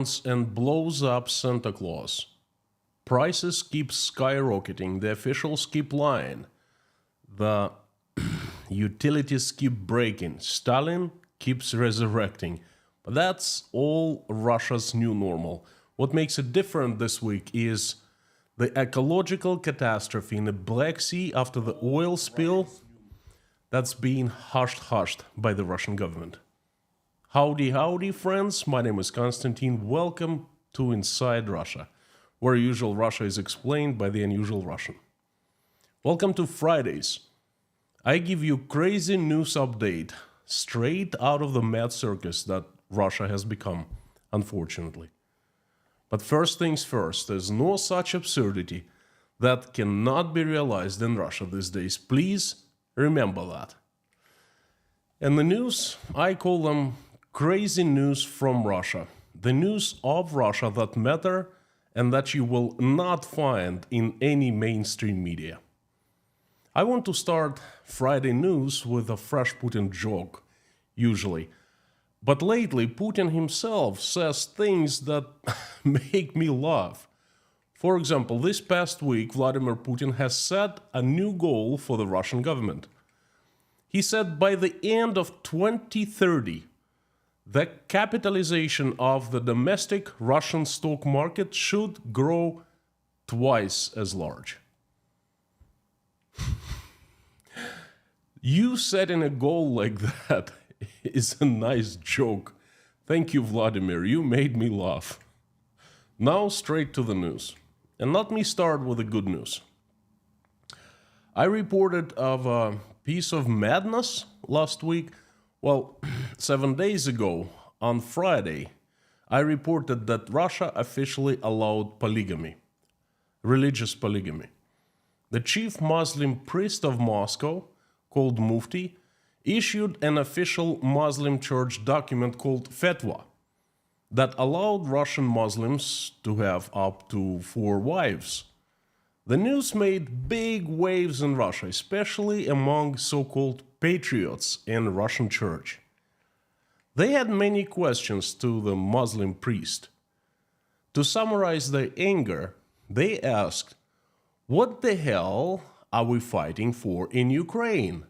and blows up Santa Claus. Prices keep skyrocketing, the officials keep lying, the utilities keep breaking, Stalin keeps resurrecting. But that's all Russia's new normal. What makes it different this week is the ecological catastrophe in the Black Sea after the oil spill that's being hushed by the Russian government. Howdy, friends. My name is Konstantin. Welcome to Inside Russia, where usual Russia is explained by the unusual Russian. Welcome to Fridays. I give you crazy news update straight out of the mad circus that Russia has become, unfortunately. But first things first, there's no such absurdity that cannot be realized in Russia these days. Please remember that. And the news, I call them crazy news from Russia. The news of Russia that matter and that you will not find in any mainstream media. I want to start Friday news with a fresh Putin joke, usually. But lately, Putin himself says things that make me laugh. For example, this past week, Vladimir Putin has set a new goal for the Russian government. He said by the end of 2030, the capitalization of the domestic Russian stock market should grow twice as large. You setting a goal like that is a nice joke. Thank you, Vladimir. You made me laugh. Now straight to the news. And let me start with the good news. I reported of a piece of madness last week. Well, 7 days ago, on Friday, I reported that Russia officially allowed polygamy, religious polygamy. The chief Muslim priest of Moscow, called Mufti, issued an official Muslim church document called Fatwa that allowed Russian Muslims to have up to 4 wives. The news made big waves in Russia, especially among so-called patriots in the Russian church. They had many questions to the Muslim priest. To summarize their anger, they asked, "What the hell are we fighting for in Ukraine?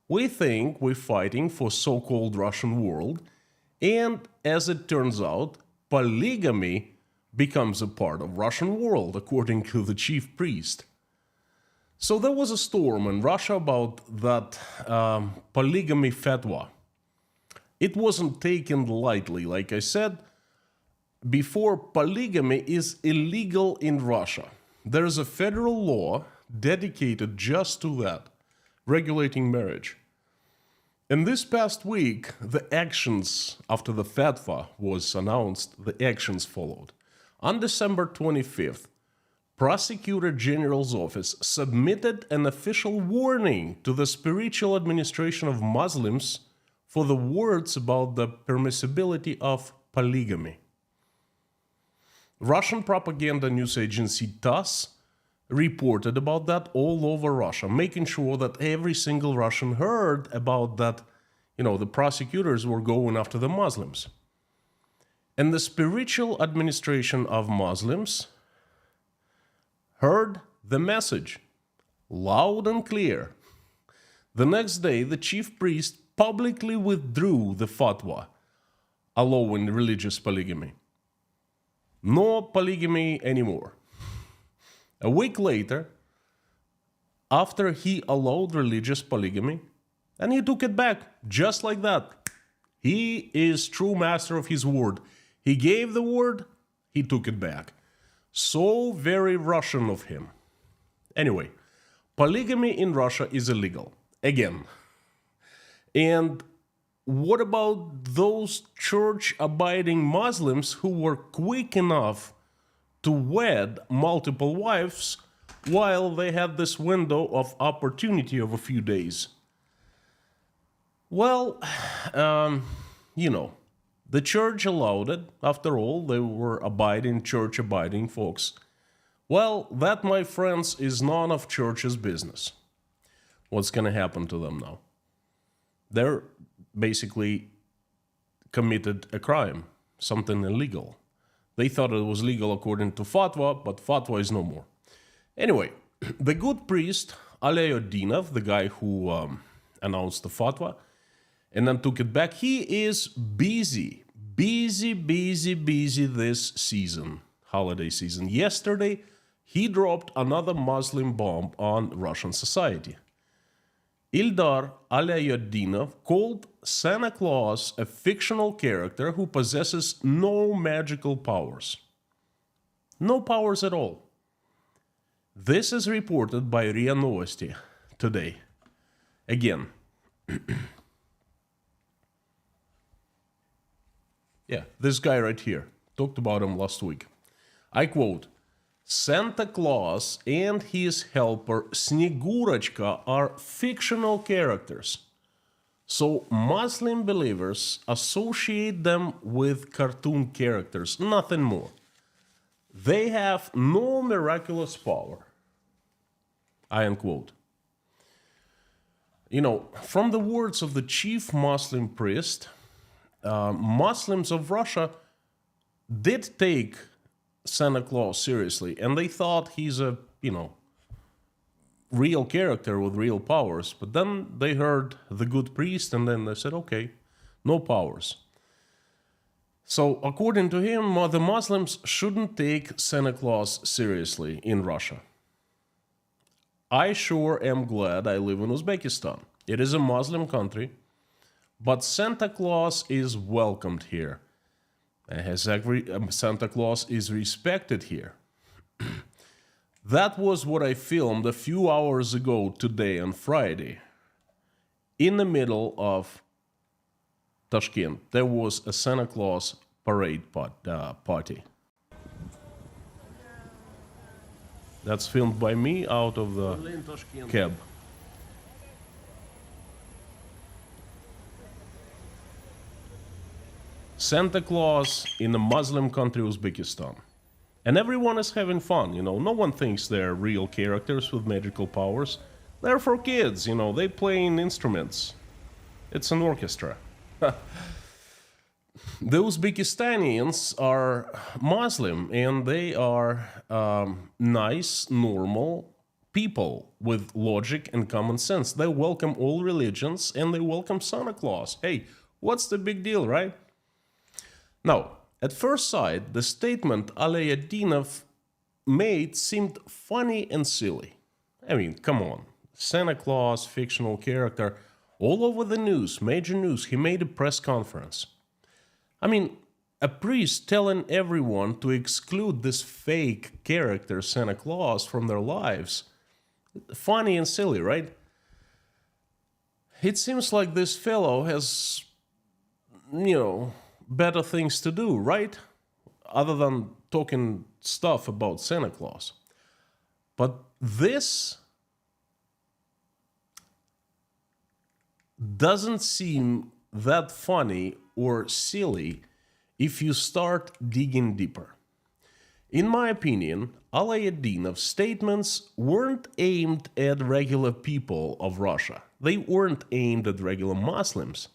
We think we're fighting for so-called Russian world, and as it turns out, polygamy becomes a part of Russian world, according to the chief priest." So there was a storm in Russia about that polygamy fatwa. It wasn't taken lightly. Like I said before, polygamy is illegal in Russia. There is a federal law dedicated just to that, regulating marriage. And this past week, the actions after the fatwa was announced, the actions followed. On December 25th, Prosecutor General's office submitted an official warning to the spiritual administration of Muslims for the words about the permissibility of polygamy. Russian propaganda news agency TASS reported about that all over Russia, making sure that every single Russian heard about that, the prosecutors were going after the Muslims. And the spiritual administration of Muslims heard the message loud and clear. The next day, the chief priest publicly withdrew the fatwa allowing religious polygamy. No polygamy anymore. A week later, after he allowed religious polygamy, and he took it back, just like that. He is true master of his word. He gave the word, he took it back. So very Russian of him. Anyway, polygamy in Russia is illegal. Again. And what about those church-abiding Muslims who were quick enough to wed multiple wives while they had this window of opportunity of a few days? Well, the church allowed it. After all, they were church-abiding folks. Well, that, my friends, is none of church's business. What's going to happen to them now? They're basically committed a crime. something illegal. They thought it was legal according to fatwa, but fatwa is no more. Anyway, the good priest, Alayuddinov, the guy who announced the fatwa and then took it back, he is busy this season, holiday season. Yesterday, he dropped another Muslim bomb on Russian society. Ildar Alayuddinov called Santa Claus a fictional character who possesses no magical powers. No powers at all. This is reported by RIA Novosti today. Again. Yeah, this guy right here. Talked about him last week. I quote, Santa Claus and his helper Snegurочка are fictional characters. So Muslim believers associate them with cartoon characters, nothing more. They have no miraculous power. I unquote. You know, from the words of the chief Muslim priest, Muslims of Russia did take Santa Claus seriously, and they thought he's a, real character with real powers. But then they heard the good priest, and then they said, okay, no powers. So according to him, the Muslims shouldn't take Santa Claus seriously in Russia. I sure am glad I live in Uzbekistan. It is a Muslim country, but Santa Claus is welcomed here. Santa Claus is respected here. That was what I filmed a few hours ago today on Friday. In the middle of Tashkent, there was a Santa Claus parade party. That's filmed by me out of the cab. Santa Claus in a Muslim country, Uzbekistan. And everyone is having fun, no one thinks they're real characters with magical powers. They're for kids, they playing instruments. It's an orchestra. The Uzbekistanians are Muslim, and they are nice, normal people with logic and common sense. They welcome all religions, and they welcome Santa Claus. Hey, what's the big deal, right? Now, at first sight, the statement Alayuddinov made seemed funny and silly. I mean, come on. Santa Claus, fictional character, all over the news, major news. He made a press conference. I mean, a priest telling everyone to exclude this fake character, Santa Claus, from their lives. Funny and silly, right? It seems like this fellow has, better things to do, right? Other than talking stuff about Santa Claus. But this doesn't seem that funny or silly if you start digging deeper. In my opinion, Alayuddinov's statements weren't aimed at regular people of Russia. They weren't aimed at regular Muslims.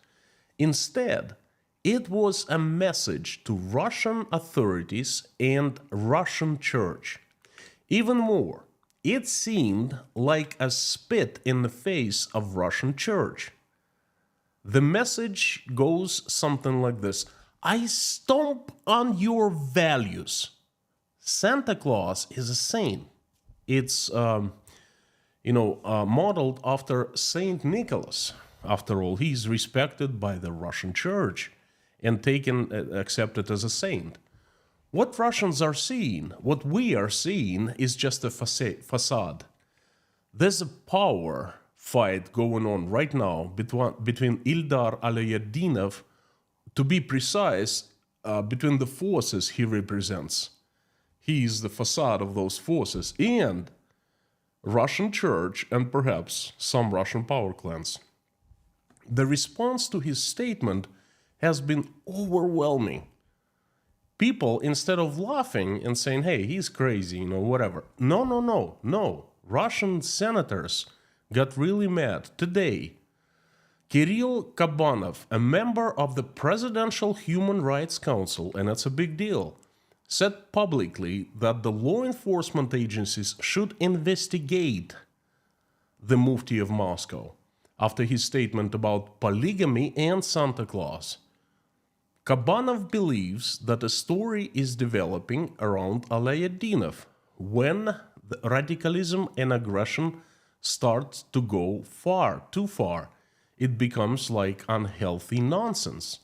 Instead, it was a message to Russian authorities and Russian church. Even more, it seemed like a spit in the face of Russian church. The message goes something like this: I stomp on your values. Santa Claus is a saint. It's, modeled after Saint Nicholas. After all, he's respected by the Russian church and accepted as a saint. What Russians are seeing, what we are seeing, is just a facade. There's a power fight going on right now between Ildar Alayuddinov, to be precise, between the forces he represents. He is the facade of those forces, and Russian church and perhaps some Russian power clans. The response to his statement has been overwhelming. People, instead of laughing and saying, hey, he's crazy, whatever. No. Russian senators got really mad today. Kirill Kabanov, a member of the Presidential Human Rights Council, and that's a big deal, said publicly that the law enforcement agencies should investigate the Mufti of Moscow after his statement about polygamy and Santa Claus. Kabanov believes that a story is developing around Alayadinov when the radicalism and aggression starts to go too far. It becomes like unhealthy nonsense.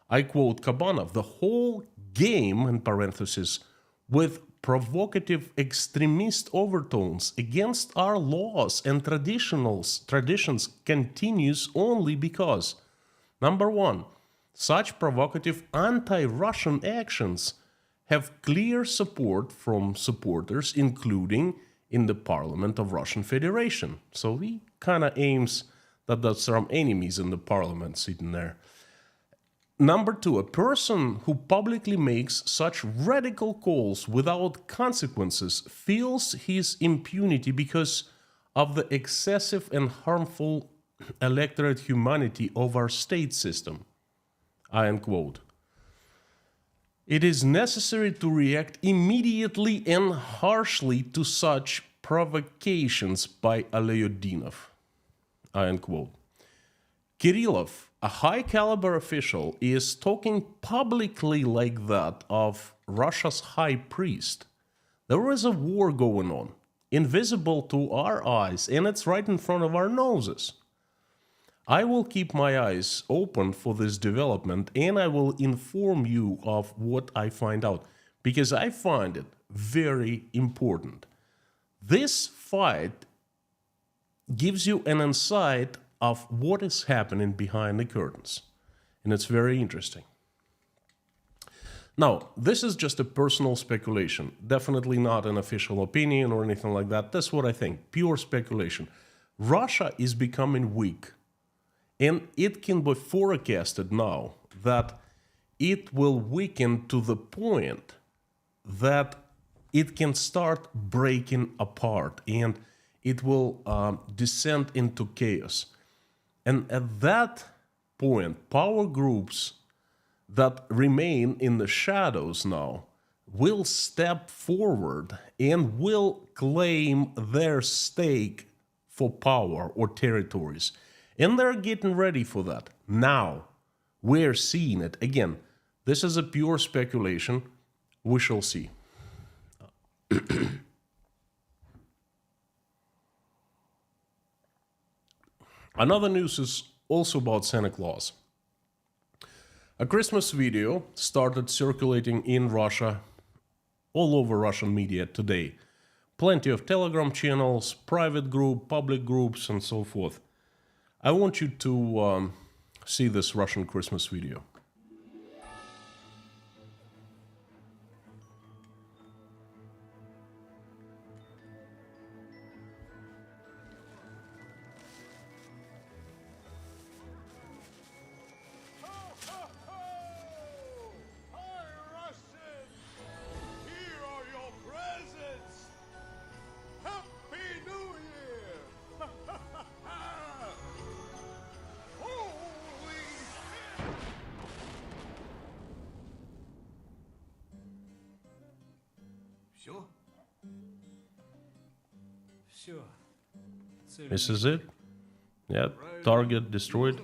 I quote Kabanov, the whole game, in parentheses, with provocative extremist overtones against our laws and traditions continues only because, number one, such provocative anti-Russian actions have clear support from supporters, including in the Parliament of Russian Federation. So he kind of aims that there's some enemies in the parliament sitting there. Number two, a person who publicly makes such radical calls without consequences feels his impunity because of the excessive and harmful electorate humanity of our state system. I end quote. It is necessary to react immediately and harshly to such provocations by Alayodinov. I end quote. Kirillov, a high-caliber official, is talking publicly like that of Russia's high priest. There is a war going on, invisible to our eyes, and it's right in front of our noses. I will keep my eyes open for this development, and I will inform you of what I find out, because I find it very important. This fight gives you an insight of what is happening behind the curtains, and it's very interesting. Now, this is just a personal speculation, definitely not an official opinion or anything like that. That's what I think, pure speculation. Russia is becoming weak, and it can be forecasted now that it will weaken to the point that it can start breaking apart, and it will descend into chaos. And at that point, power groups that remain in the shadows now will step forward and will claim their stake for power or territories. And they're getting ready for that. Now, we're seeing it. Again, this is a pure speculation. We shall see. Another news is also about Santa Claus. A Christmas video started circulating in Russia, all over Russian media today. Plenty of Telegram channels, private group, public groups, and so forth. I want you to see this Russian Christmas video. This is it. Yeah, target destroyed.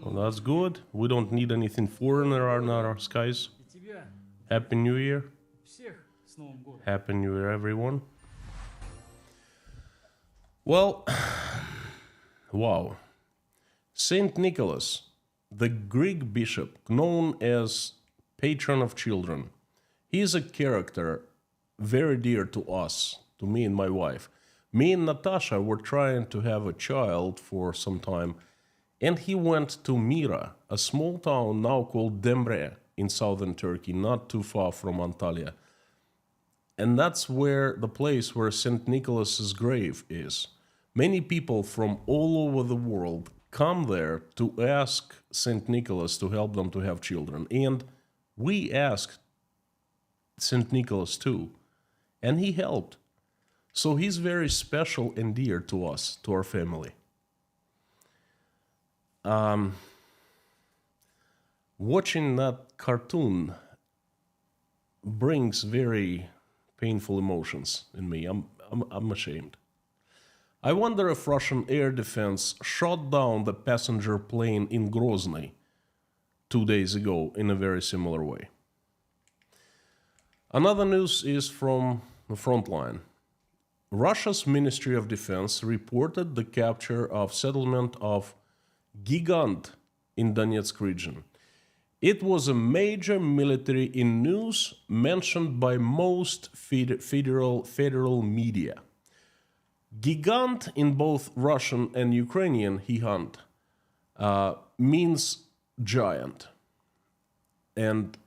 Well, that's good. We don't need anything foreign around our skies. Happy New Year. Happy New Year, everyone. Well, wow. Saint Nicholas, the Greek bishop, known as patron of children, he is a character very dear to us, to me and my wife. Me and Natasha were trying to have a child for some time, and he went to Mira, a small town now called Demre in southern Turkey, not too far from Antalya. And that's where the place where St. Nicholas's grave is. Many people from all over the world come there to ask St. Nicholas to help them to have children. And we asked St. Nicholas too, and he helped. So he's very special and dear to us, to our family. watching that cartoon brings very painful emotions in me. I'm ashamed. I wonder if Russian air defense shot down the passenger plane in Grozny 2 days ago in a very similar way. Another news is from the Frontline. Russia's Ministry of Defense reported the capture of settlement of Gigant in Donetsk region. It was a major military in news mentioned by most federal media. Gigant in both Russian and Ukrainian Gigant means giant. And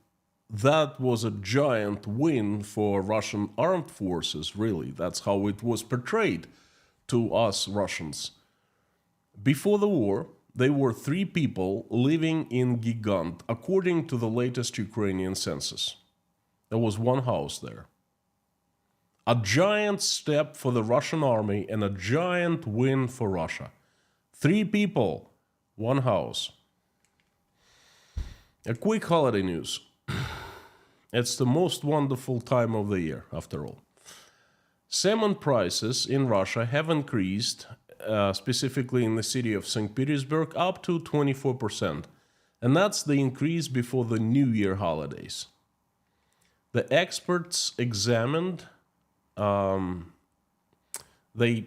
that was a giant win for Russian armed forces, really. That's how it was portrayed to us Russians. Before the war, there were 3 people living in Gigant, according to the latest Ukrainian census. There was 1 house there. A giant step for the Russian army and a giant win for Russia. 3 people, 1 house. A quick holiday news. It's the most wonderful time of the year, after all. Salmon prices in Russia have increased, specifically in the city of St. Petersburg, up to 24%. And that's the increase before the New Year holidays. The experts examined, they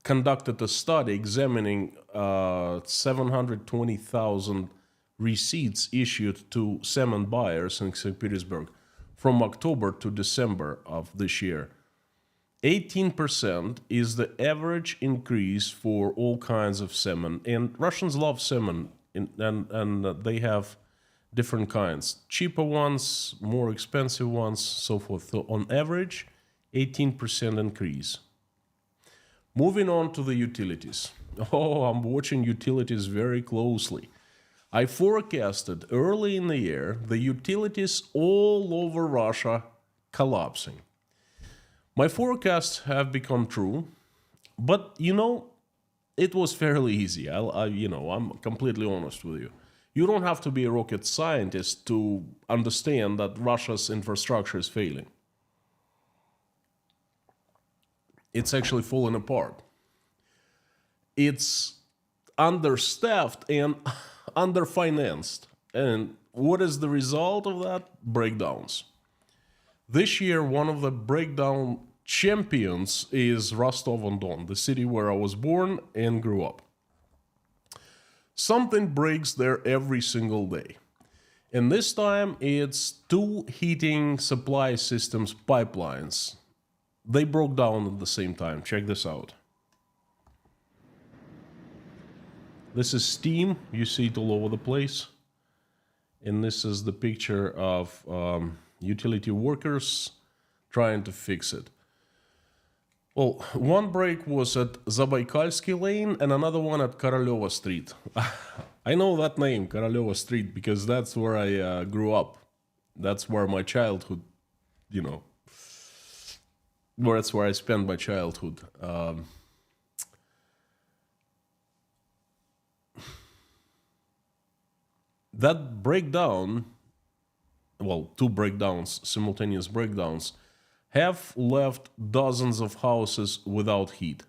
conducted a study examining 720,000 receipts issued to salmon buyers in St. Petersburg from October to December of this year. 18% is the average increase for all kinds of salmon. And Russians love salmon, and they have different kinds. Cheaper ones, more expensive ones, so forth. So on average, 18% increase. Moving on to the utilities. Oh, I'm watching utilities very closely. I forecasted early in the year the utilities all over Russia collapsing. My forecasts have become true, but it was fairly easy. I'm completely honest with you. You don't have to be a rocket scientist to understand that Russia's infrastructure is failing. It's actually falling apart. It's understaffed and underfinanced. And what is the result of that? Breakdowns. This year, one of the breakdown champions is Rostov-on-Don, the city where I was born and grew up. Something breaks there every single day. And this time it's 2 heating supply systems pipelines. They broke down at the same time. Check this out. This is steam. You see it all over the place. And this is the picture of utility workers trying to fix it. Well, one break was at Zabaikalsky Lane and another one at Koroleva Street. I know that name, Koroleva Street, because that's where I grew up. That's where my childhood, that's where I spent my childhood. That breakdown, 2 breakdowns, simultaneous breakdowns, have left dozens of houses without heat.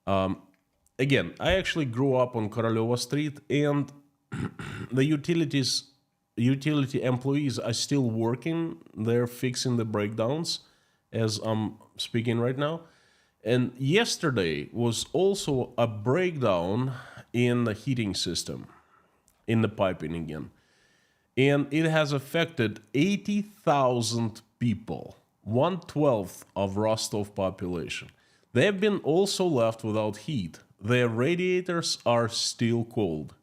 Again, I actually grew up on Koroleva Street, and the utility employees are still working. They're fixing the breakdowns as I'm speaking right now. And yesterday was also a breakdown in the heating system, in the piping again. And it has affected 80,000 people, 1/12 of Rostov population. They have been also left without heat. Their radiators are still cold.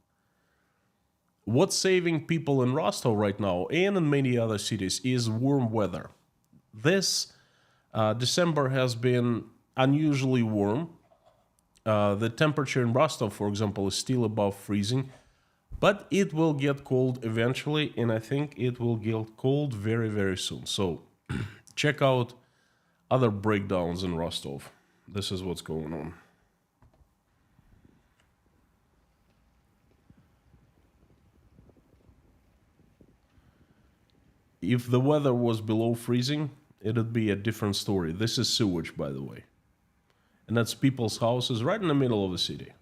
What's saving people in Rostov right now and in many other cities is warm weather. This December has been unusually warm. The temperature in Rostov, for example, is still above freezing. But it will get cold eventually, and I think it will get cold very, very soon. So check out other breakdowns in Rostov. This is what's going on. If the weather was below freezing, it'd be a different story. This is sewage, by the way. And that's people's houses right in the middle of the city.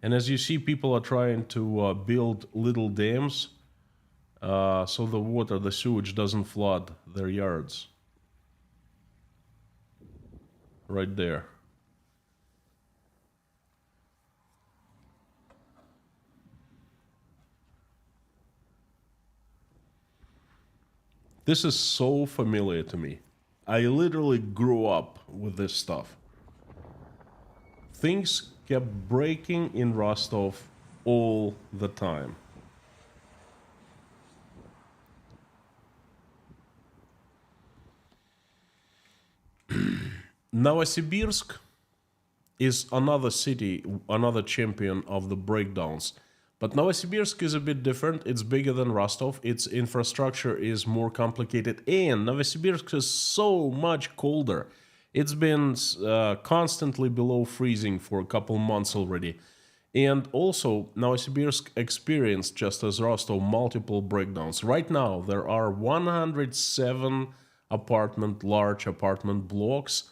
And as you see, people are trying to build little dams so the water, the sewage doesn't flood their yards. Right there. This is so familiar to me. I literally grew up with this stuff. Things kept breaking in Rostov all the time. Novosibirsk is another city, another champion of the breakdowns. But Novosibirsk is a bit different. It's bigger than Rostov. Its infrastructure is more complicated. And Novosibirsk is so much colder. It's been constantly below freezing for a couple months already. And also, Novosibirsk experienced, just as Rostov, multiple breakdowns. Right now, there are 107 large apartment blocks,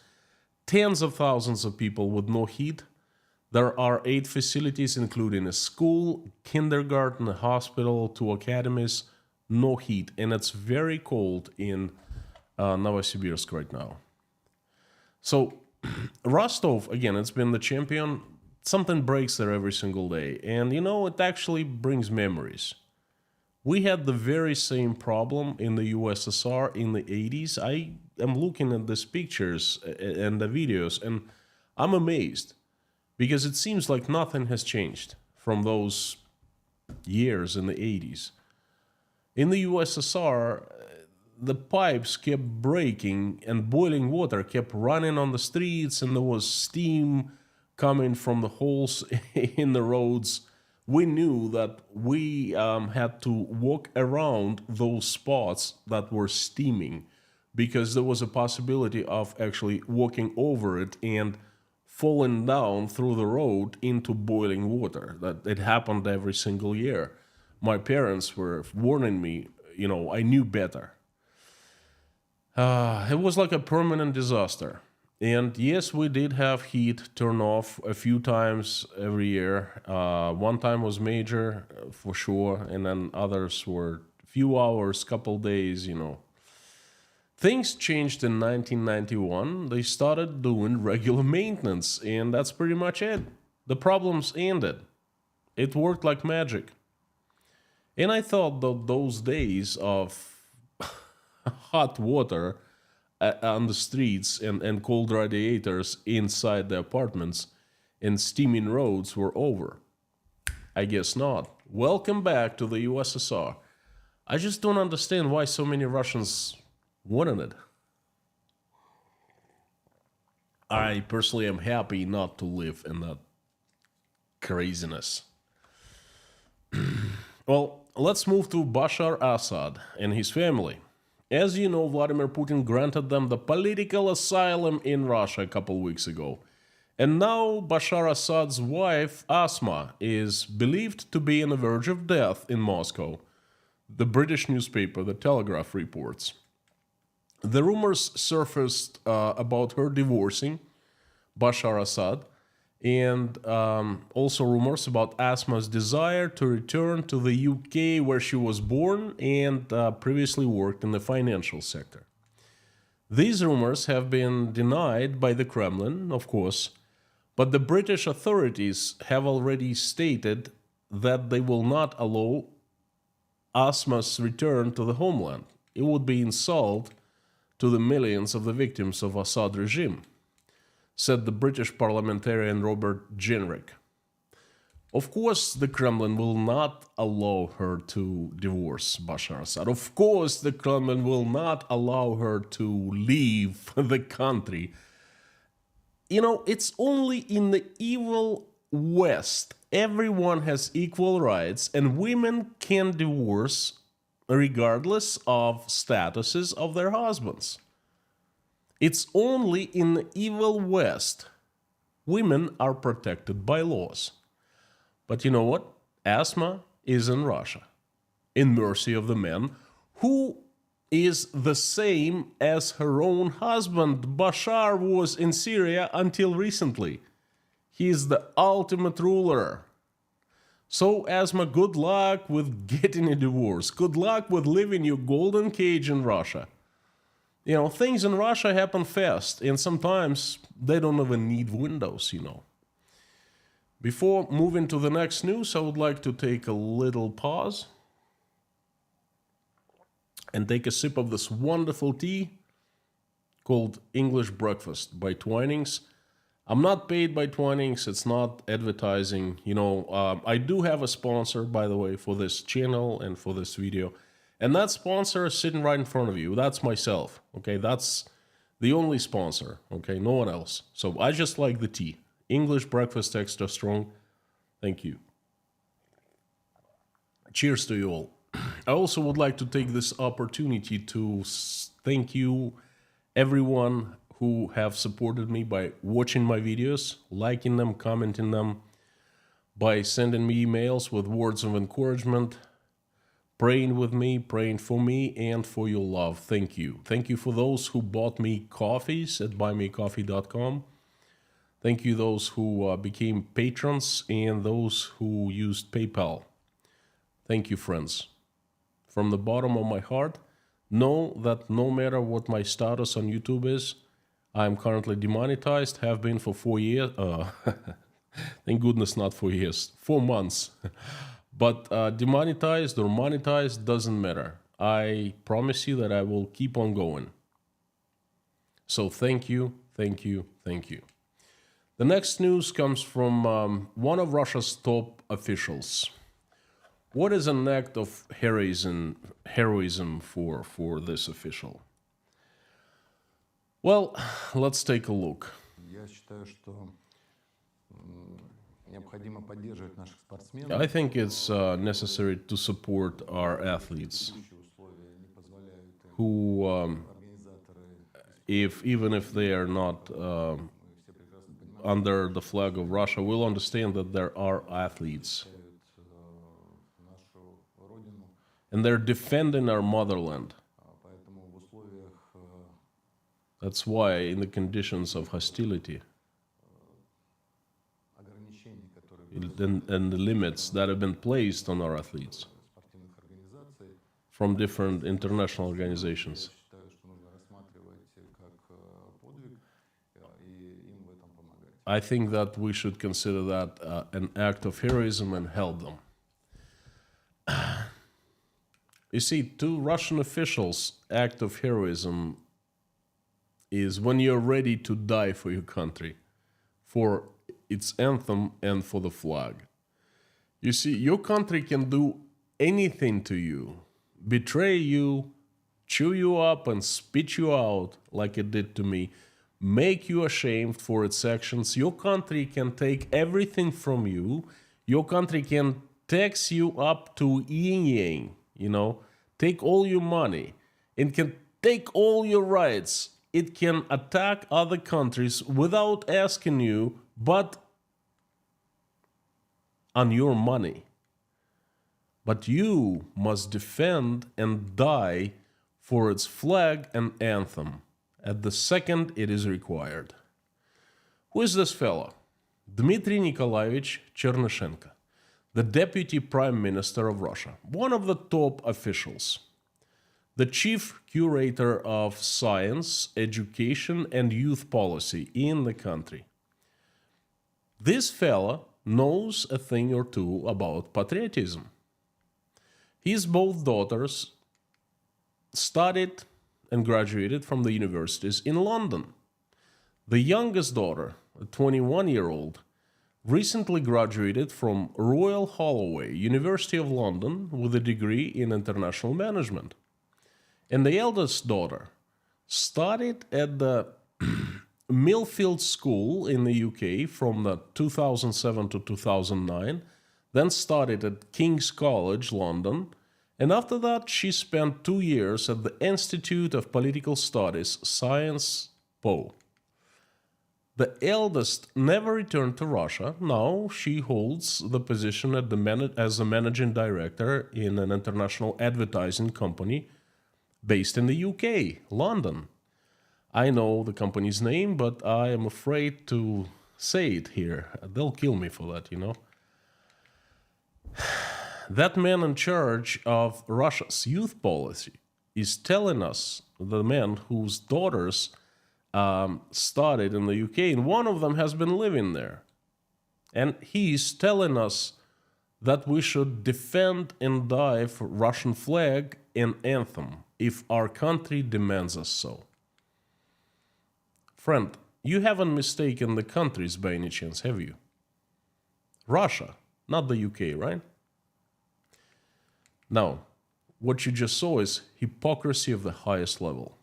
tens of thousands of people with no heat. There are 8 facilities, including a school, kindergarten, a hospital, 2 academies, no heat. And it's very cold in Novosibirsk right now. So Rostov, again, it's been the champion. Something breaks there every single day. And, you know, it actually brings memories. We had the very same problem in the USSR in the 80s. I am looking at these pictures and the videos, and I'm amazed. Because it seems like nothing has changed from those years in the 80s. In the USSR, the pipes kept breaking and boiling water kept running on the streets, and there was steam coming from the holes in the roads. We knew that we had to walk around those spots that were steaming because there was a possibility of actually walking over it and falling down through the road into boiling water. That it happened every single year. My parents were warning me, you know, I knew better. It was like a permanent disaster. And yes, we did have heat turn off a few times every year. One time was major, for sure, and then others were a few hours, couple days, you know. Things changed in 1991. They started doing regular maintenance, and that's pretty much it. The problems ended. It worked like magic. And I thought that those days of hot water on the streets and cold radiators inside the apartments and steaming roads were over. I guess not. Welcome back to the USSR. I just don't understand why so many Russians wanted it. I personally am happy not to live in that craziness. Well, let's move to Bashar Assad and his family. As you know, Vladimir Putin granted them the political asylum in Russia a couple weeks ago. And now Bashar Assad's wife, Asma, is believed to be on the verge of death in Moscow. The British newspaper, The Telegraph, reports. The rumors surfaced about her divorcing Bashar Assad, and also rumors about Asma's desire to return to the UK where she was born and previously worked in the financial sector. These rumors have been denied by the Kremlin, of course, but the British authorities have already stated that they will not allow Asma's return to the homeland. It would be insult to the millions of the victims of Assad regime, said the British parliamentarian Robert Jenrick. Of course, the Kremlin will not allow her to divorce Bashar Assad. Of course, the Kremlin will not allow her to leave the country. You know, it's only in the evil West everyone has equal rights and women can divorce regardless of statuses of their husbands. It's only in the evil West women are protected by laws. But you know what? Asma is in Russia, in mercy of the man who is the same as her own husband. Bashar was in Syria until recently. He is the ultimate ruler. So, Asma, good luck with getting a divorce. Good luck with living your golden cage in Russia. You know, things in Russia happen fast, and sometimes they don't even need windows, you know. Before moving to the next news, I would like to take a little pause and take a sip of this wonderful tea called English Breakfast by Twinings. I'm not paid by Twinings, it's not advertising. You know, I do have a sponsor, by the way, for this channel and for this video. And that sponsor is sitting right in front of you. That's myself, okay? That's the only sponsor, okay? No one else. So I just like the tea. English Breakfast Extra Strong. Thank you. Cheers to you all. I also would like to take this opportunity to thank you, everyone who have supported me by watching my videos, liking them, commenting them, by sending me emails with words of encouragement, praying with me, praying for me, and for your love. Thank you. Thank you for those who bought me coffees at buymecoffee.com. Thank you those who became patrons and those who used PayPal. Thank you, friends. From the bottom of my heart, know that no matter what my status on YouTube is, I am currently demonetized, have been for 4 years. Thank goodness not 4 years, 4 months. But demonetized or monetized doesn't matter. I promise you that I will keep on going. So thank you, thank you, thank you. The next news comes from one of Russia's top officials. What is an act of heroism for this official? Well, let's take a look. I think it's necessary to support our athletes who, even if they are not under the flag of Russia, will understand that there are athletes. And they're defending our motherland. That's why, in the conditions of hostility and the limits that have been placed on our athletes from different international organizations, I think that we should consider that an act of heroism and help them. You see, to Russian officials, act of heroism is when you're ready to die for your country, for its anthem and for the flag. You see, your country can do anything to you, betray you, chew you up and spit you out like it did to me, make you ashamed for its actions. Your country can take everything from you. Your country can tax you up to yin-yang, you know, take all your money. It can take all your rights. It can attack other countries without asking you, but on your money. But you must defend and die for its flag and anthem at the second it is required. Who is this fellow? Dmitry Nikolaevich Chernyshenko, the Deputy Prime Minister of Russia, one of the top officials, the Chief Curator of Science, Education and Youth Policy in the country. This fellow knows a thing or two about patriotism. His both daughters studied and graduated from the universities in London. The youngest daughter, a 21-year-old, recently graduated from Royal Holloway, University of London, with a degree in international management. And the eldest daughter studied at the Millfield School in the UK from the 2007 to 2009, then studied at King's College, London, and after that she spent 2 years at the Institute of Political Studies, Science, Po. The eldest never returned to Russia. Now she holds the position as a managing director in an international advertising company based in the UK, London. I know the company's name, but I am afraid to say it here. They'll kill me for that, you know. That man in charge of Russia's youth policy is telling us, the man whose daughters studied in the UK, and one of them has been living there. And he's telling us that we should defend and die for Russian flag and anthem if our country demands us so. Friend, you haven't mistaken the countries by any chance, have you? Russia, not the UK, right? Now, what you just saw is hypocrisy of the highest level.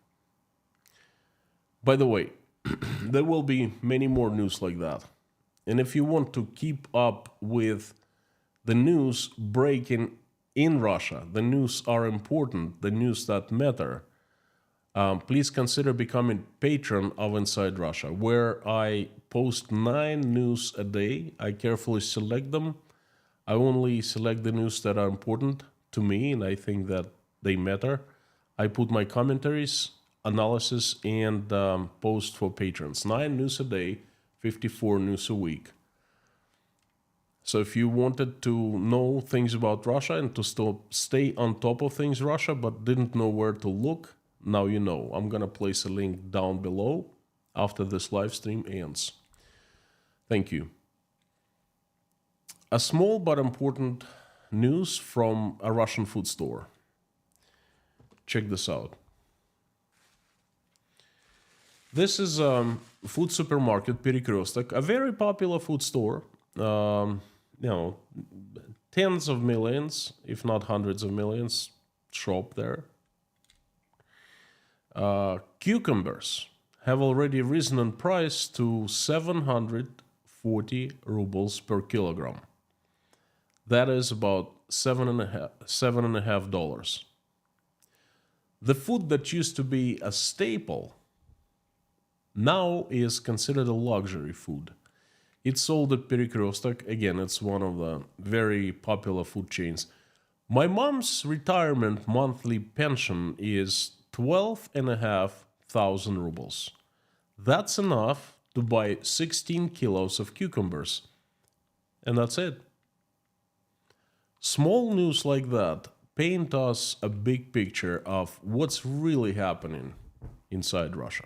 By the way, there will be many more news like that. And if you want to keep up with the news breaking in Russia, the news are important, the news that matter, please consider becoming patron of Inside Russia, where I post 9 news a day. I carefully select them. I only select the news that are important to me, and I think that they matter. I put my commentaries, analysis, and post for patrons. 9 news a day, 54 news a week. So if you wanted to know things about Russia and to still stay on top of things Russia, but didn't know where to look, now you know. I'm gonna place a link down below after this live stream ends. Thank you. A small but important news from a Russian food store. Check this out. This is food supermarket Перекресток, a very popular food store. You know, tens of millions, if not hundreds of millions, shop there. Cucumbers have already risen in price to 740 rubles per kilogram. That is about $7.50. The food that used to be a staple now is considered a luxury food. It's sold at Перекресток. Again, it's one of the very popular food chains. My mom's retirement monthly pension is 12,500 rubles. That's enough to buy 16 kilos of cucumbers. And that's it. Small news like that paint us a big picture of what's really happening inside Russia.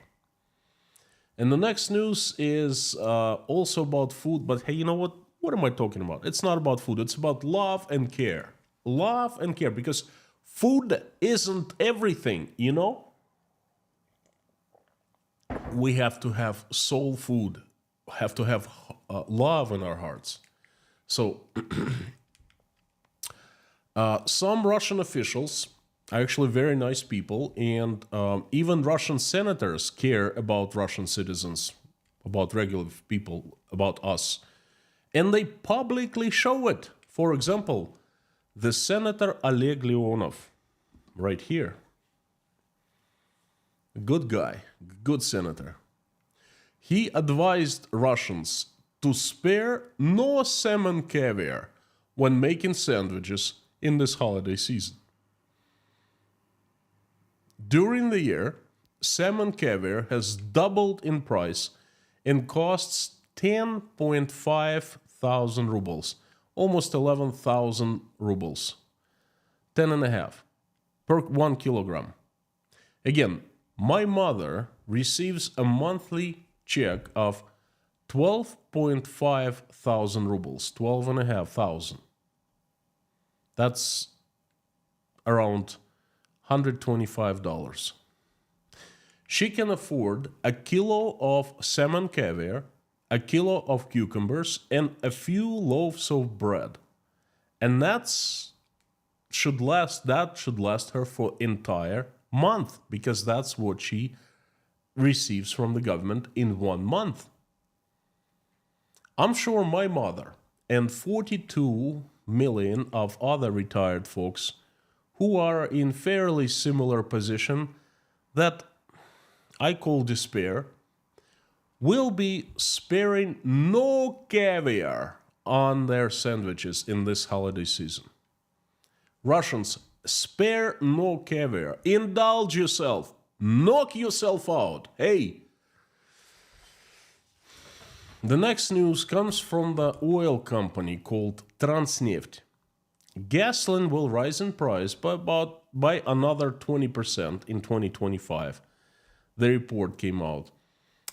And the next news is also about food, but hey, you know what? What am I talking about? It's not about food. It's about love and care. Love and care, because food isn't everything, you know? We have to have soul food, have to have love in our hearts. So, some Russian officials are actually very nice people, and even Russian senators care about Russian citizens, about regular people, about us. And they publicly show it. For example, the Senator Oleg Leonov, right here. Good guy, good senator. He advised Russians to spare no salmon caviar when making sandwiches in this holiday season. During the year, salmon caviar has doubled in price and costs 10.5 thousand rubles, almost 11,000 rubles, 10.5 per 1 kilogram. Again, my mother receives a monthly check of 12.5 thousand rubles, 12,500. That's around $125. She can afford a kilo of salmon caviar, a kilo of cucumbers, and a few loaves of bread. And that should last her for entire month, because that's what she receives from the government in 1 month. I'm sure my mother and 42 million of other retired folks who are in fairly similar position that I call despair, will be sparing no caviar on their sandwiches in this holiday season. Russians, spare no caviar. Indulge yourself. Knock yourself out. Hey. The next news comes from the oil company called Transneft. Gasoline will rise in price by another 20% in 2025. The report came out.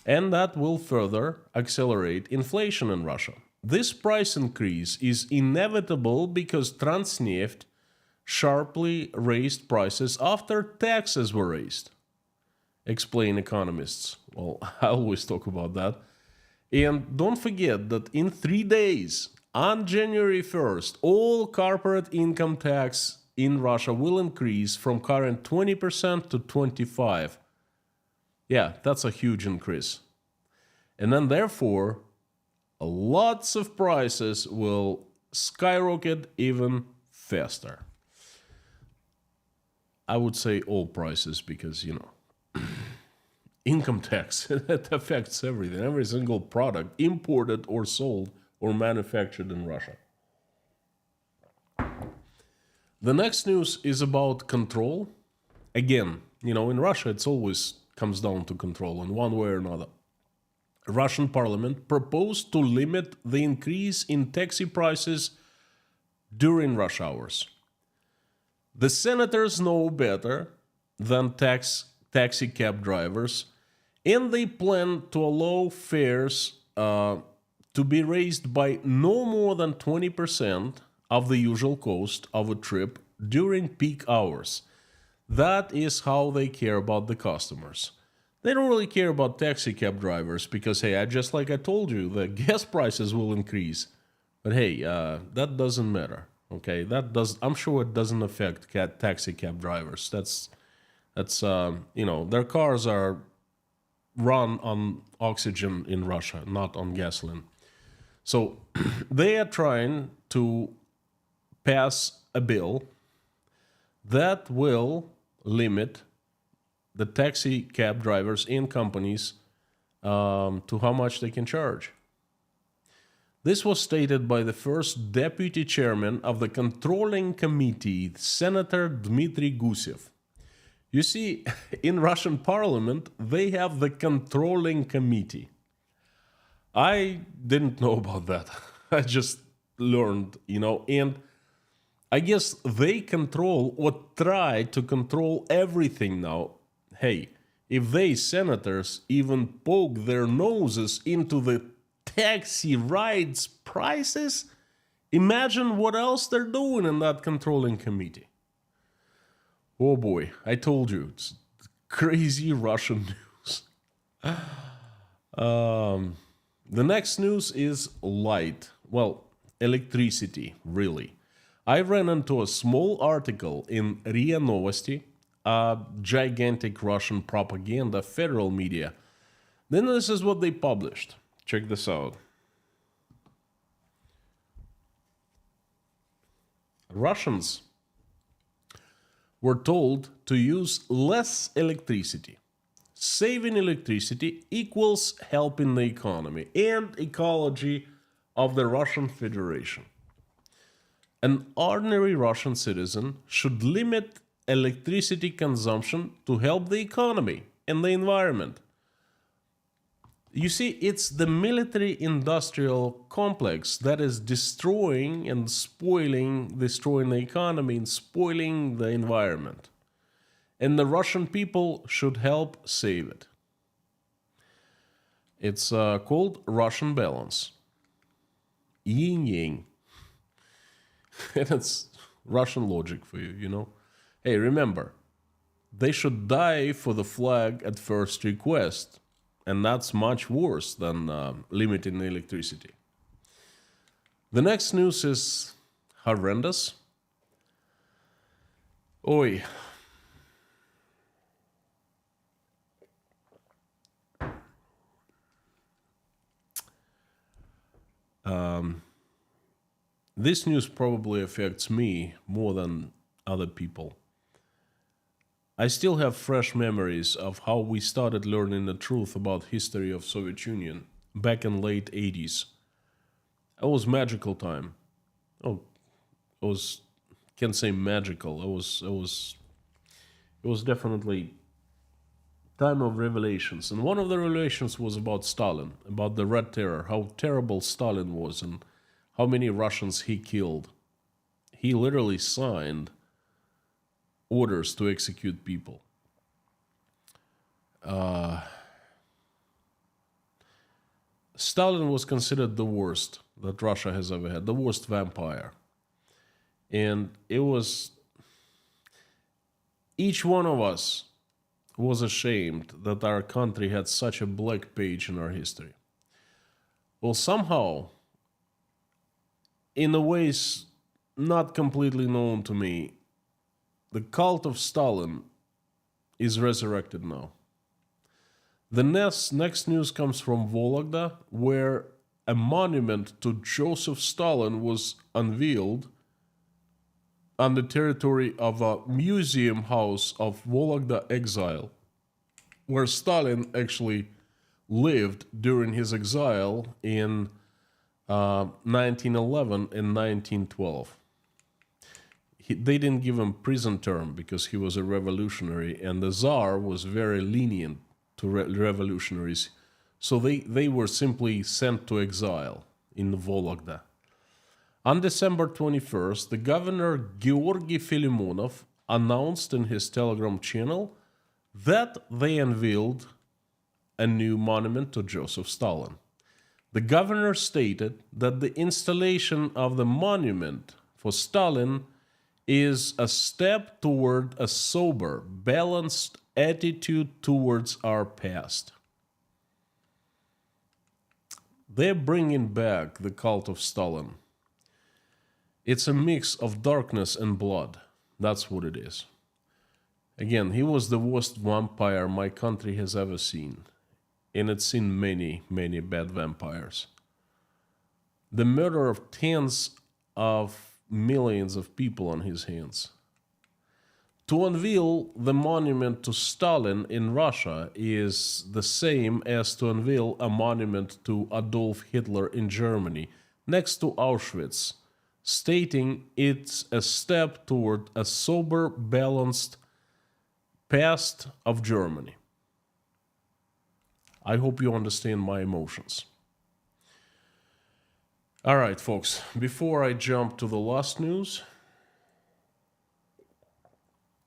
And that will further accelerate inflation in Russia. This price increase is inevitable because Transneft sharply raised prices after taxes were raised, explain economists. Well, I always talk about that. And don't forget that in 3 days, on January 1st, all corporate income tax in Russia will increase from current 20% to 25%. Yeah, that's a huge increase. And then therefore, lots of prices will skyrocket even faster. I would say all prices because, income tax, that affects everything, every single product imported or sold or manufactured in Russia. The next news is about control. Again, in Russia, it's always comes down to control in one way or another. Russian parliament proposed to limit the increase in taxi prices during rush hours. The senators know better than taxi cab drivers, and they plan to allow fares to be raised by no more than 20% of the usual cost of a trip during peak hours. That is how they care about the customers. They don't really care about taxi cab drivers because, hey, just like I told you, the gas prices will increase. But hey, that doesn't matter. Okay, I'm sure it doesn't affect taxi cab drivers. That's their cars are run on oxygen in Russia, not on gasoline. So they are trying to pass a bill that will limit the taxi cab drivers and companies to how much they can charge. This was stated by the first deputy chairman of the controlling committee, Senator Dmitry Gusev. You see, in Russian parliament, they have the controlling committee. I didn't know about that. I just learned, and I guess they control or try to control everything now. Hey, if they, senators, even poke their noses into the taxi rides prices, imagine what else they're doing in that controlling committee. Oh boy, I told you, it's crazy Russian news. The next news is light. Well, electricity, really. I ran into a small article in RIA Novosti, a gigantic Russian propaganda federal media. Then this is what they published. Check this out. Russians were told to use less electricity. Saving electricity equals helping the economy and ecology of the Russian Federation. An ordinary Russian citizen should limit electricity consumption to help the economy and the environment. You see, it's the military-industrial complex that is destroying the economy and spoiling the environment. And the Russian people should help save it. It's called Russian balance. Yin-yang. And it's Russian logic for you, Hey, remember, they should die for the flag at first request. And that's much worse than limiting the electricity. The next news is horrendous. Oi. This news probably affects me more than other people. I still have fresh memories of how we started learning the truth about history of Soviet Union back in late 80s. It was magical time. Oh, it was can't say magical. It was definitely time of revelations. And one of the revelations was about Stalin, about the Red Terror, how terrible Stalin was and how many Russians he killed. He literally signed orders to execute people. Stalin was considered the worst that Russia has ever had, the worst vampire. And it was, each one of us was ashamed that our country had such a black page in our history. Well, somehow, in a ways not completely known to me, the cult of Stalin is resurrected now. The next news comes from Vologda, where a monument to Joseph Stalin was unveiled on the territory of a museum house of Vologda exile, where Stalin actually lived during his exile in 1911 and 1912. They didn't give him prison term because he was a revolutionary, and the Tsar was very lenient to revolutionaries. So they were simply sent to exile in Vologda. On December 21st, the governor Georgy Filimonov announced in his Telegram channel that they unveiled a new monument to Joseph Stalin. The governor stated that the installation of the monument for Stalin is a step toward a sober, balanced attitude towards our past. They're bringing back the cult of Stalin. It's a mix of darkness and blood. That's what it is. Again, he was the worst vampire my country has ever seen. And it's seen many, many bad vampires. The murder of tens of millions of people on his hands. To unveil the monument to Stalin in Russia is the same as to unveil a monument to Adolf Hitler in Germany, next to Auschwitz, stating it's a step toward a sober, balanced past of Germany. I hope you understand my emotions. All right, folks, before I jump to the last news,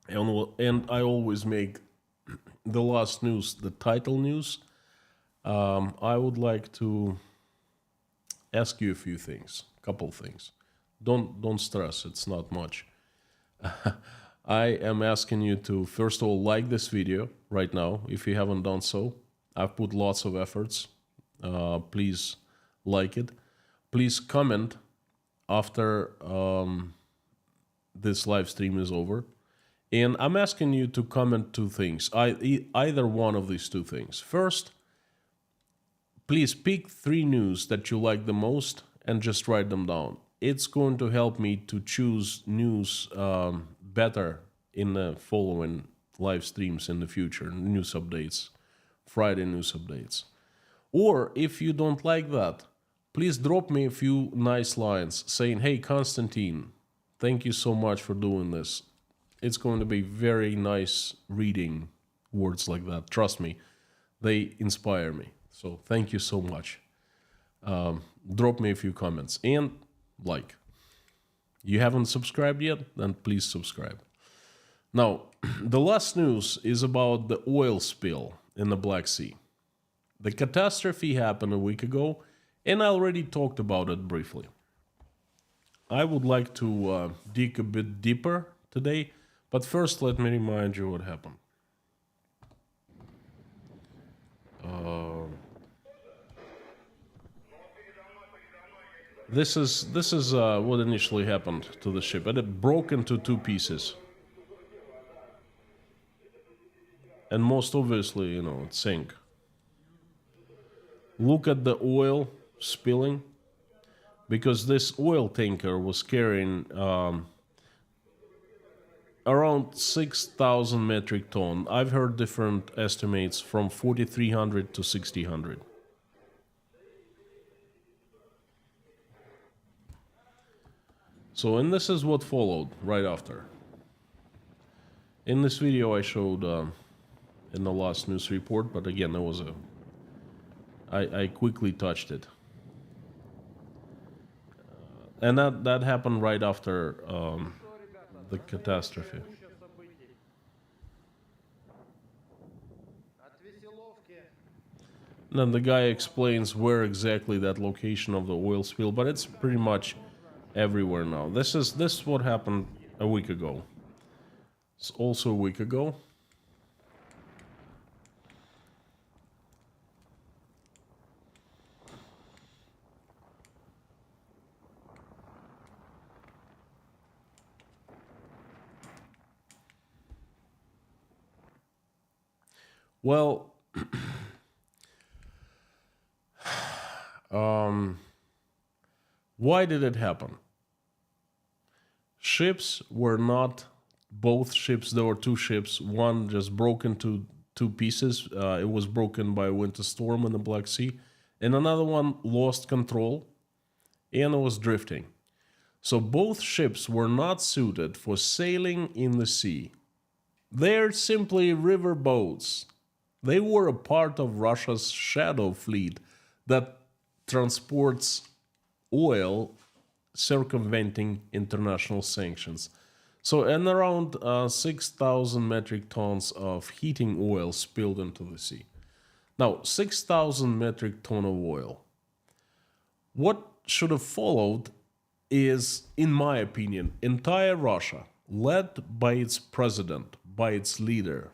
and I always make the last news the title news, I would like to ask you a few things, a couple things. Don't stress, it's not much. I am asking you to, first of all, like this video right now, if you haven't done so. I've put lots of efforts. Please like it. Please comment after this live stream is over. And I'm asking you to comment two things, either one of these two things. First, please pick 3 news that you like the most and just write them down. It's going to help me to choose news better in the following live streams in the future, news updates, Friday news updates. Or if you don't like that, please drop me a few nice lines saying, hey, Konstantin, thank you so much for doing this. It's going to be very nice reading words like that. Trust me, they inspire me. So thank you so much. Drop me a few comments and like. You haven't subscribed yet? Then please subscribe. Now, the last news is about the oil spill in the Black Sea. The catastrophe happened a week ago, and I already talked about it briefly. I would like to dig a bit deeper today, but first let me remind you what happened. This is what initially happened to the ship, and it broke into 2 pieces. And most obviously, it sank. Look at the oil spilling, because this oil tanker was carrying around 6,000 metric ton. I've heard different estimates from 4,300 to 6,000. So, and this is what followed right after. In this video I showed in the last news report, but again, there was I quickly touched it. And that happened right after the catastrophe. And then the guy explains where exactly that location of the oil spill, but it's pretty much everywhere now. This is what happened a week ago. It's also a week ago. Well, why did it happen? Ships were not both ships. There were two ships. One just broke into two pieces. It was broken by a winter storm in the Black Sea. And another one lost control and it was drifting. So both ships were not suited for sailing in the sea. They're simply river boats. They were a part of Russia's shadow fleet that transports oil circumventing international sanctions. So, and around 6,000 metric tons of heating oil spilled into the sea. Now, 6,000 metric ton of oil. What should have followed is, in my opinion, entire Russia, led by its president, by its leader,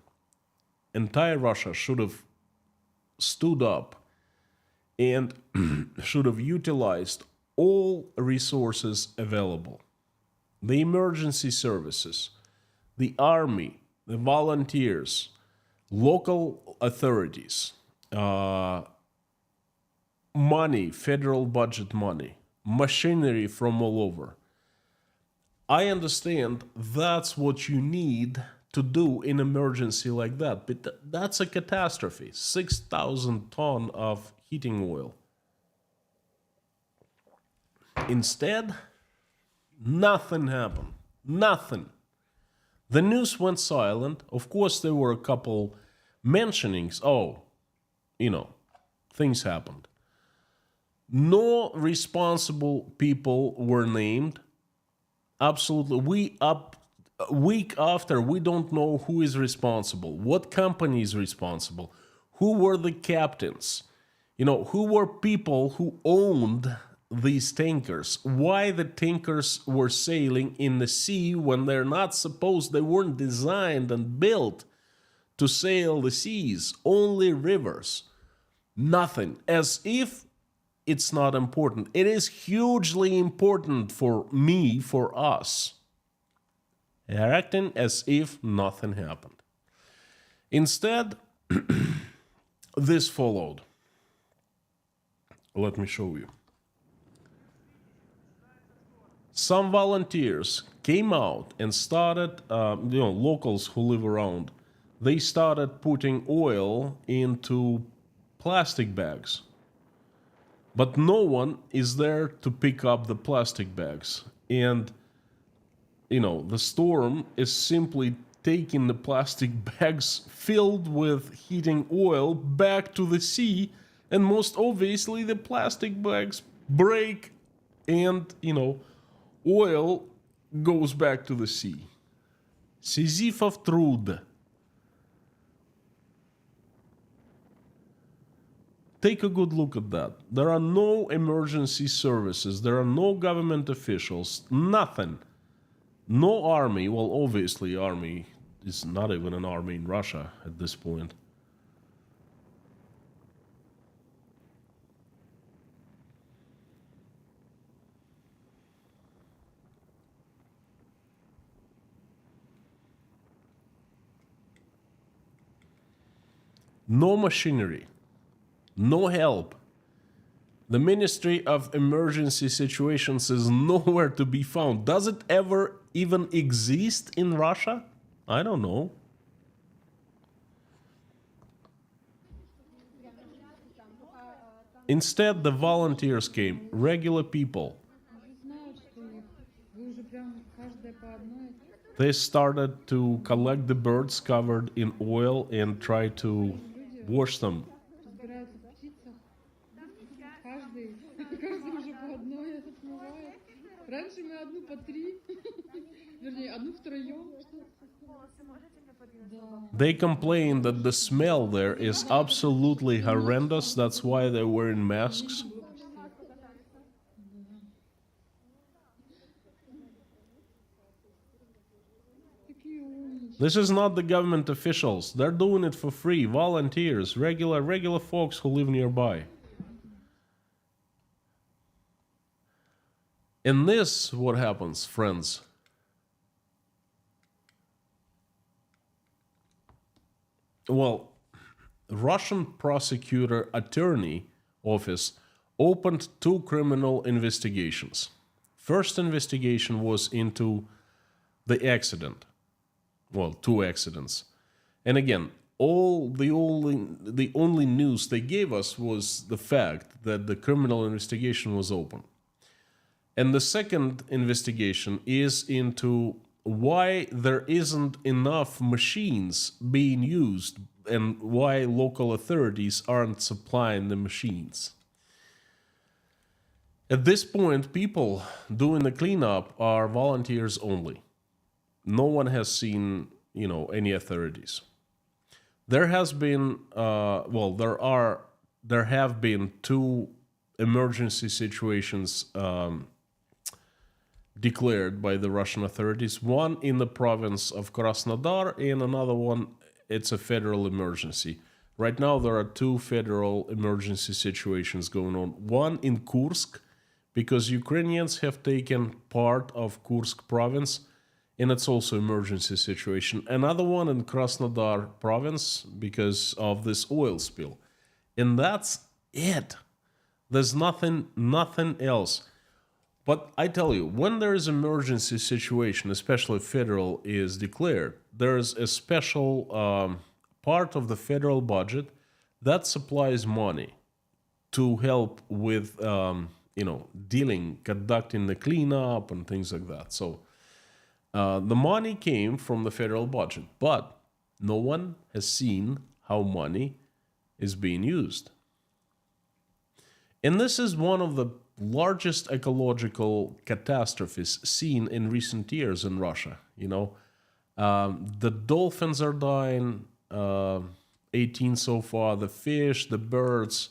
entire Russia should have stood up and should have utilized all resources available. The emergency services, the army, the volunteers, local authorities, money, federal budget money, machinery from all over. I understand that's what you need to do in emergency like that, but that's a catastrophe. 6,000 ton of heating oil. Instead, nothing happened. Nothing. The news went silent. Of course, there were a couple mentionings. Oh, things happened. No responsible people were named. Absolutely. A week after, we don't know who is responsible, what company is responsible, who were the captains, who were people who owned these tankers, why the tankers were sailing in the sea when they're not supposed, they weren't designed and built to sail the seas, only rivers. Nothing. As if it's not important. It is hugely important for me, for us. They're acting as if nothing happened. Instead, this followed. Let me show you. Some volunteers came out and started, locals who live around, they started putting oil into plastic bags. But no one is there to pick up the plastic bags. And, the storm is simply taking the plastic bags filled with heating oil back to the sea. And most obviously, the plastic bags break and, oil goes back to the sea. Sisyphov trude. Take a good look at that. There are no emergency services. There are no government officials. Nothing. No army. Well, obviously, army is not even an army in Russia at this point. No machinery. No help. The Ministry of Emergency Situations is nowhere to be found. Does it ever even exist in Russia? I don't know. Instead, the volunteers came, regular people. They started to collect the birds covered in oil and try to wash them. They complain that the smell there is absolutely horrendous. That's why they're wearing masks. This is not the government officials. They're doing it for free. Volunteers, regular folks who live nearby. And this, what happens, friends? Well, Russian prosecutor attorney office opened 2 criminal investigations. First investigation was into the accident. Well, 2 accidents. And again, the only news they gave us was the fact that the criminal investigation was open. And the second investigation is into why there isn't enough machines being used and why local authorities aren't supplying the machines. At this point, people doing the cleanup are volunteers only. No one has seen, any authorities. There has been, there have been 2 emergency situations declared by the Russian authorities. One in the province of Krasnodar and another one, it's a federal emergency. Right now there are 2 federal emergency situations going on. One in Kursk, because Ukrainians have taken part of Kursk province, and it's also emergency situation. Another one in Krasnodar province because of this oil spill. And that's it. There's nothing else. But I tell you, when there is emergency situation, especially federal is declared, there's a special part of the federal budget that supplies money to help with, conducting the cleanup and things like that. So the money came from the federal budget, but no one has seen how money is being used. And this is one of the largest ecological catastrophes seen in recent years in Russia. The dolphins are dying, 18 so far, the fish, the birds.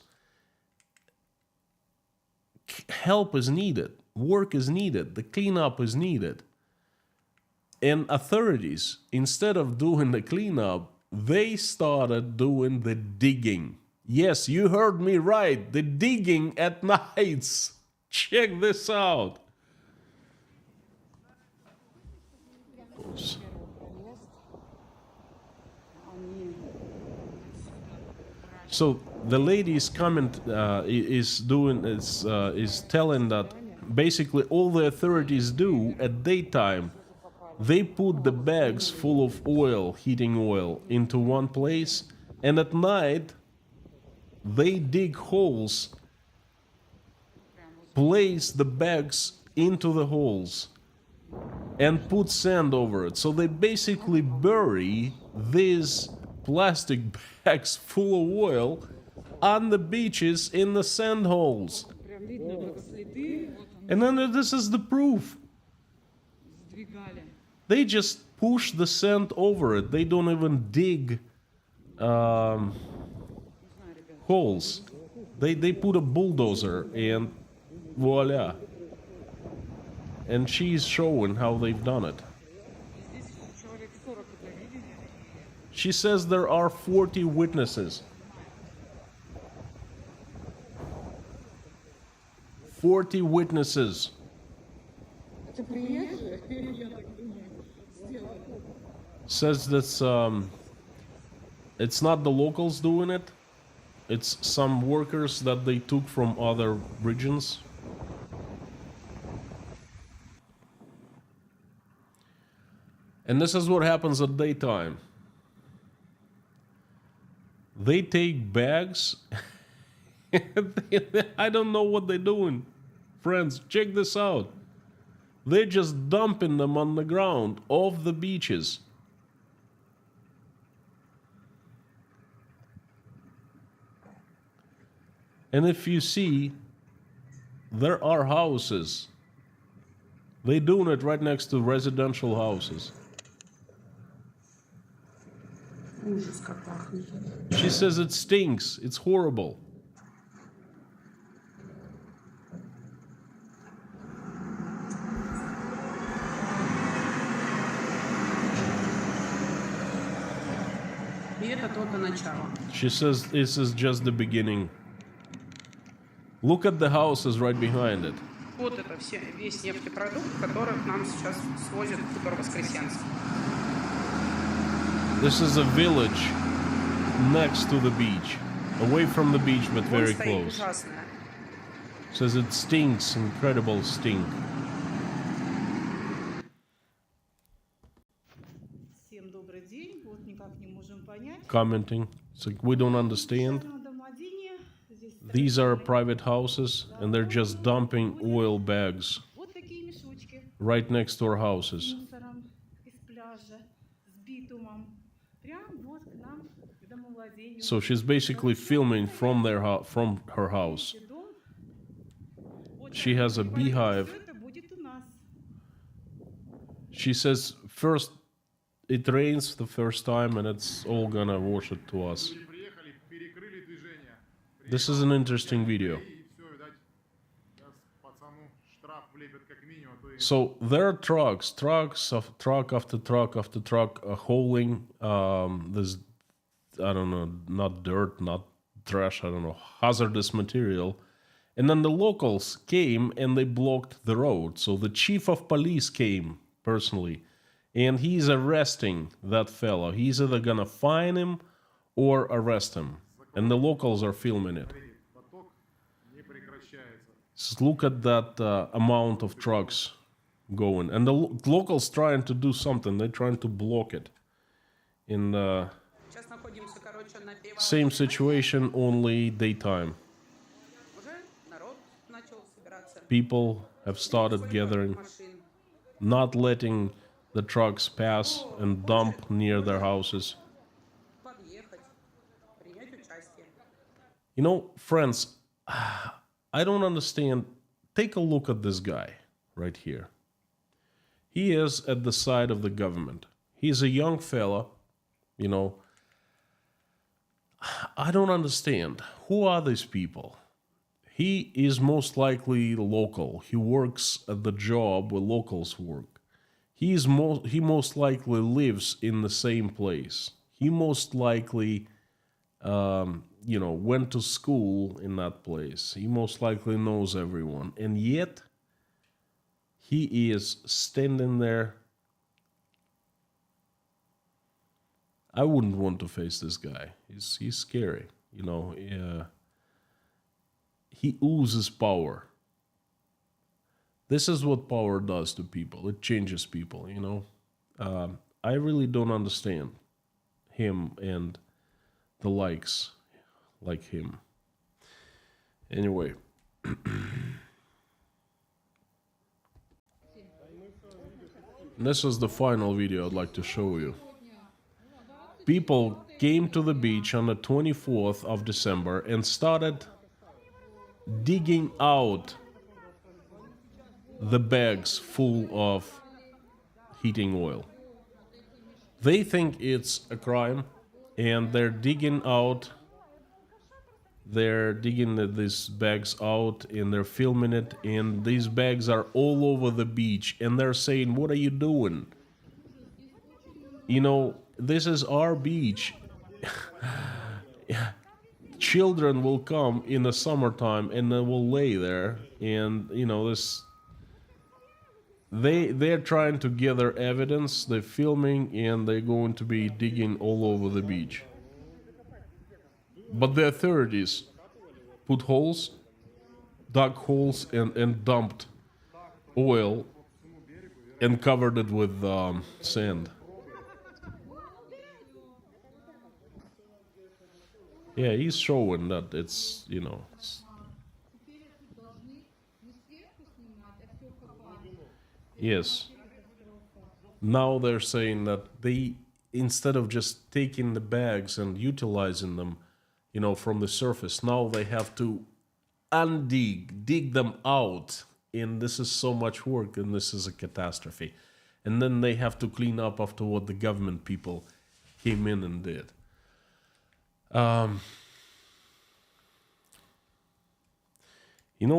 Help is needed, work is needed, the cleanup is needed. And authorities, instead of doing the cleanup, they started doing the digging. Yes, you heard me right. The digging at nights. Check this out. So the lady's comment is telling that basically all the authorities do at daytime, they put the bags full of oil, heating oil, into one place, and at night they dig holes, place the bags into the holes, and put sand over it. So they basically bury these plastic bags full of oil on the beaches in the sand holes. And then this is the proof. They just push the sand over it. They don't even dig holes. They put a bulldozer and voila. And she's showing how they've done it. She says there are 40 witnesses. 40 witnesses. Says that it's not the locals doing it. It's some workers that they took from other regions. And this is what happens at daytime. They take bags. I don't know what they're doing. Friends, check this out. They're just dumping them on the ground off the beaches. And if you see, there are houses. They're doing it right next to residential houses. She says it stinks. It's horrible. She says this is just the beginning. Look at the houses right behind it. Вот это весь нефтепродукт, который к нам сейчас свозят в Хутор-Воскресенск. This is a village next to the beach, away from the beach, but very close. Says it stinks, incredible stink. Commenting, it's like we don't understand. These are private houses, and they're just dumping oil bags right next to our houses. So she's basically filming from her house. She has a beehive. She says first it rains the first time and it's all gonna wash it to us. This is an interesting video. So there are truck after truck after truck hauling this, I don't know, not dirt, not trash, I don't know, hazardous material. And then the locals came and they blocked the road. So the chief of police came personally and he's arresting that fellow. He's either gonna fine him or arrest him. And the locals are filming it. Just look at that amount of trucks going. And the locals trying to do something. They're trying to block it. In the same situation, only daytime. People have started gathering, not letting the trucks pass and dump near their houses. You know, friends, I don't understand. Take a look at this guy right here. He is at the side of the government. He's a young fella, you know. I don't understand. Who are these people? He is most likely local. He works at the job where locals work. He most likely lives in the same place. He most likely you know, went to school in that place. He most likely knows everyone. And yet, he is standing there. I wouldn't want to face this guy. He's scary, you know. He oozes power. This is what power does to people. It changes people, you know. I really don't understand him and the likes like him. Anyway. This is the final video I'd like to show you. People came to the beach on the 24th of December and started digging out the bags full of heating oil. They think it's a crime and they're digging these bags out and they're filming it, and these bags are all over the beach and they're saying, what are you doing? You know, this is our beach. Children will come in the summertime and they will lay there, and you know, this they're trying to gather evidence, they're filming, and they're going to be digging all over the beach. But the authorities put holes, dug holes, and dumped oil and covered it with sand. Yeah, he's showing that it's, yes. Now they're saying that they, instead of just taking the bags and utilizing them, from the surface, now they have to dig them out. And this is so much work, and this is a catastrophe. And then they have to clean up after what the government people came in and did.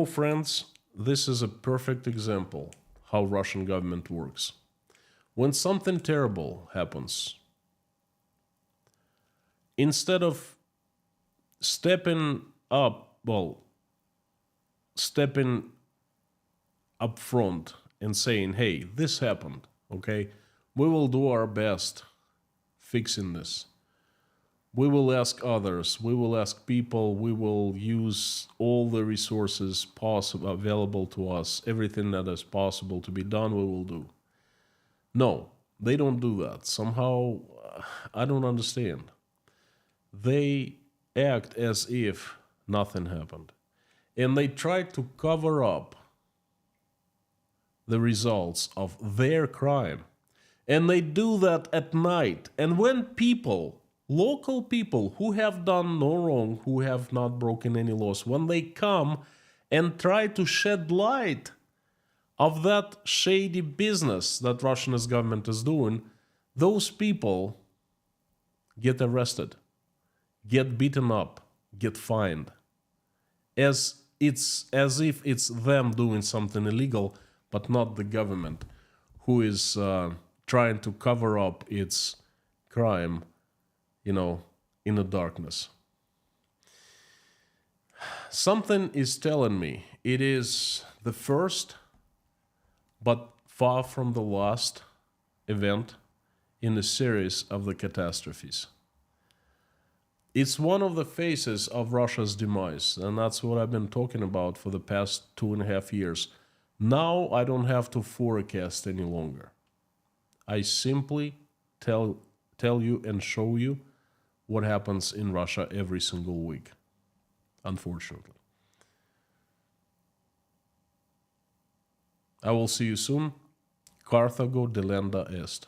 Friends, this is a perfect example how Russian government works. When something terrible happens, instead of stepping up front and saying, hey, this happened, okay? We will do our best fixing this. We will ask others, we will ask people, we will use all the resources available to us, everything that is possible to be done, we will do. No, they don't do that. Somehow, I don't understand. They act as if nothing happened. And they try to cover up the results of their crime. And they do that at night. And when local people who have done no wrong, who have not broken any laws, when they come and try to shed light of that shady business that Russian government is doing, those people get arrested, get beaten up, get fined. As if it's them doing something illegal, but not the government, who is trying to cover up its crime, in the darkness. Something is telling me it is the first, but far from the last event in the series of the catastrophes. It's one of the phases of Russia's demise, and that's what I've been talking about for the past 2.5 years. Now I don't have to forecast any longer. I simply tell you and show you what happens in Russia every single week, unfortunately. I will see you soon. Carthago delenda est.